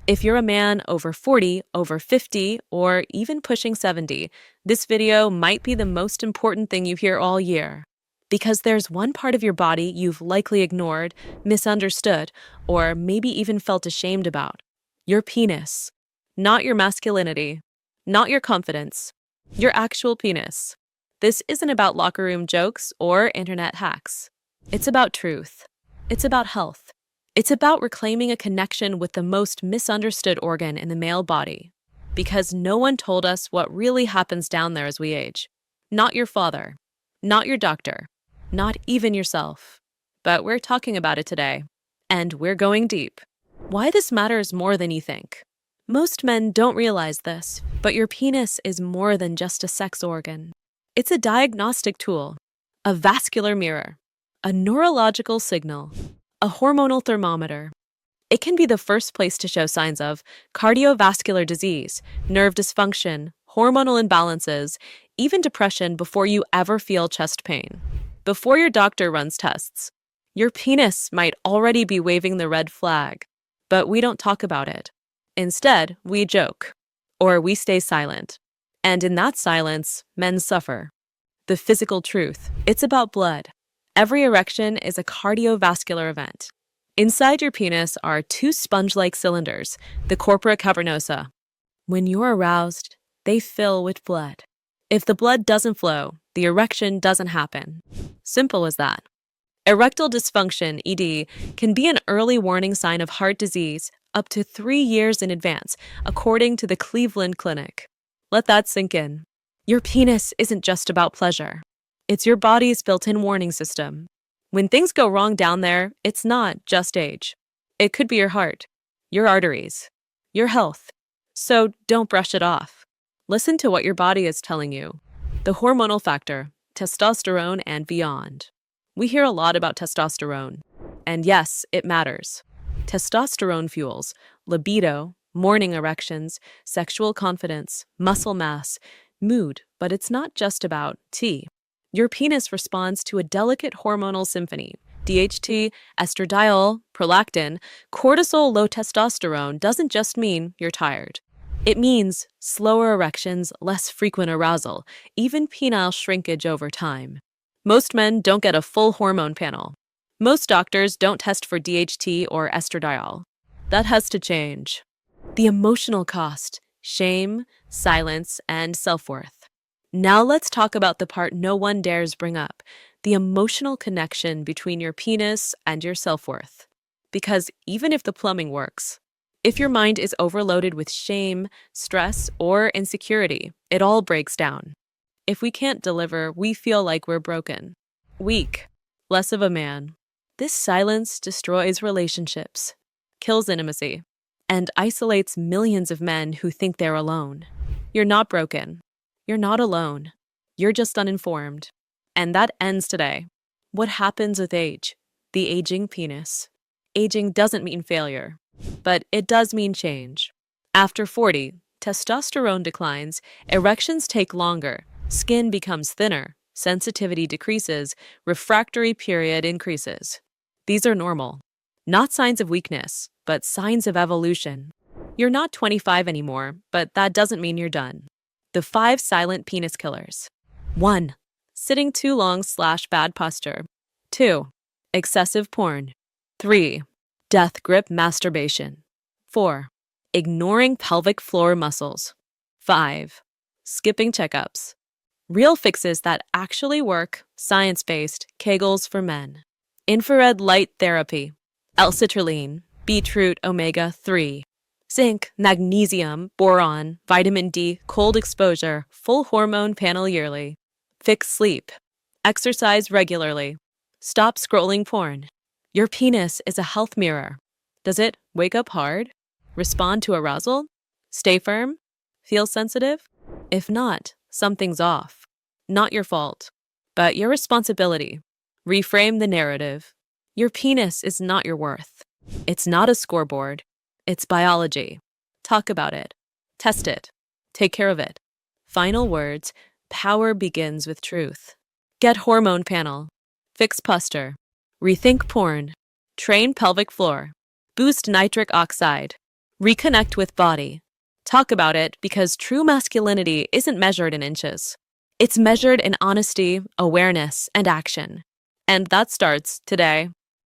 If you're a man over 40, over 50, or even pushing 70, this video might be the most important thing you hear all year. Because there's one part of your body you've likely ignored, misunderstood, or maybe even felt ashamed about. Your penis. Not your masculinity. Not your confidence. Your actual penis. This isn't about locker room jokes or internet hacks. It's about truth. It's about health. It's about reclaiming a connection with the most misunderstood organ in the male body. Because no one told us what really happens down there as we age. Not your father. Not your doctor. Not even yourself. But we're talking about it today. And we're going deep. Why this matters more than you think. Most men don't realize this, but your penis is more than just a sex organ. It's a diagnostic tool, a vascular mirror, a neurological signal, a hormonal thermometer. It can be the first place to show signs of cardiovascular disease, nerve dysfunction, hormonal imbalances, even depression before you ever feel chest pain. Before your doctor runs tests, your penis might already be waving the red flag, but we don't talk about it. Instead, we joke, or we stay silent. And in that silence, men suffer. The physical truth, it's about blood. Every erection is a cardiovascular event. Inside your penis are two sponge-like cylinders, the corpora cavernosa. When you're aroused, they fill with blood. If the blood doesn't flow, the erection doesn't happen. Simple as that. Erectile dysfunction, ED, can be an early warning sign of heart disease up to 3 years in advance, according to the Cleveland Clinic. Let that sink in. Your penis isn't just about pleasure. It's your body's built-in warning system. When things go wrong down there, it's not just age. It could be your heart, your arteries, your health. So don't brush it off. Listen to what your body is telling you. The hormonal factor, testosterone and beyond. We hear a lot about testosterone. And yes, it matters. Testosterone fuels libido, morning erections, sexual confidence, muscle mass, mood, but it's not just about T. Your penis responds to a delicate hormonal symphony. DHT, estradiol, prolactin, cortisol, low testosterone doesn't just mean you're tired. It means slower erections, less frequent arousal, even penile shrinkage over time. Most men don't get a full hormone panel. Most doctors don't test for DHT or estradiol. That has to change. The emotional cost, shame, silence, and self-worth. Now let's talk about the part no one dares bring up, the emotional connection between your penis and your self-worth. Because even if the plumbing works, if your mind is overloaded with shame, stress, or insecurity, it all breaks down. If we can't deliver, we feel like we're broken, weak, less of a man. This silence destroys relationships, kills intimacy, and isolates millions of men who think they're alone. You're not broken. You're not alone. You're just uninformed. And that ends today. What happens with age? The aging penis. Aging doesn't mean failure, but it does mean change. After 40, testosterone declines, erections take longer, skin becomes thinner, sensitivity decreases, refractory period increases. These are normal. Not signs of weakness, but signs of evolution. You're not 25 anymore, but that doesn't mean you're done. The 5 silent penis killers. 1. Sitting too long/bad posture. 2. Excessive porn. 3. Death grip masturbation. 4. Ignoring pelvic floor muscles. 5. Skipping checkups. Real fixes that actually work, science-based, Kegels for men. Infrared light therapy. L-citrulline, beetroot omega-3. Zinc, magnesium, boron, vitamin D, cold exposure, full hormone panel yearly. Fix sleep. Exercise regularly. Stop scrolling porn. Your penis is a health mirror. Does it wake up hard? Respond to arousal? Stay firm? Feel sensitive? If not, something's off. Not your fault, but your responsibility. Reframe the narrative. Your penis is not your worth. It's not a scoreboard. It's biology. Talk about it. Test it. Take care of it. Final words, power begins with truth. Get hormone panel. Fix posture. Rethink porn. Train pelvic floor. Boost nitric oxide. Reconnect with body. Talk about it because true masculinity isn't measured in inches. It's measured in honesty, awareness, and action. And that starts today.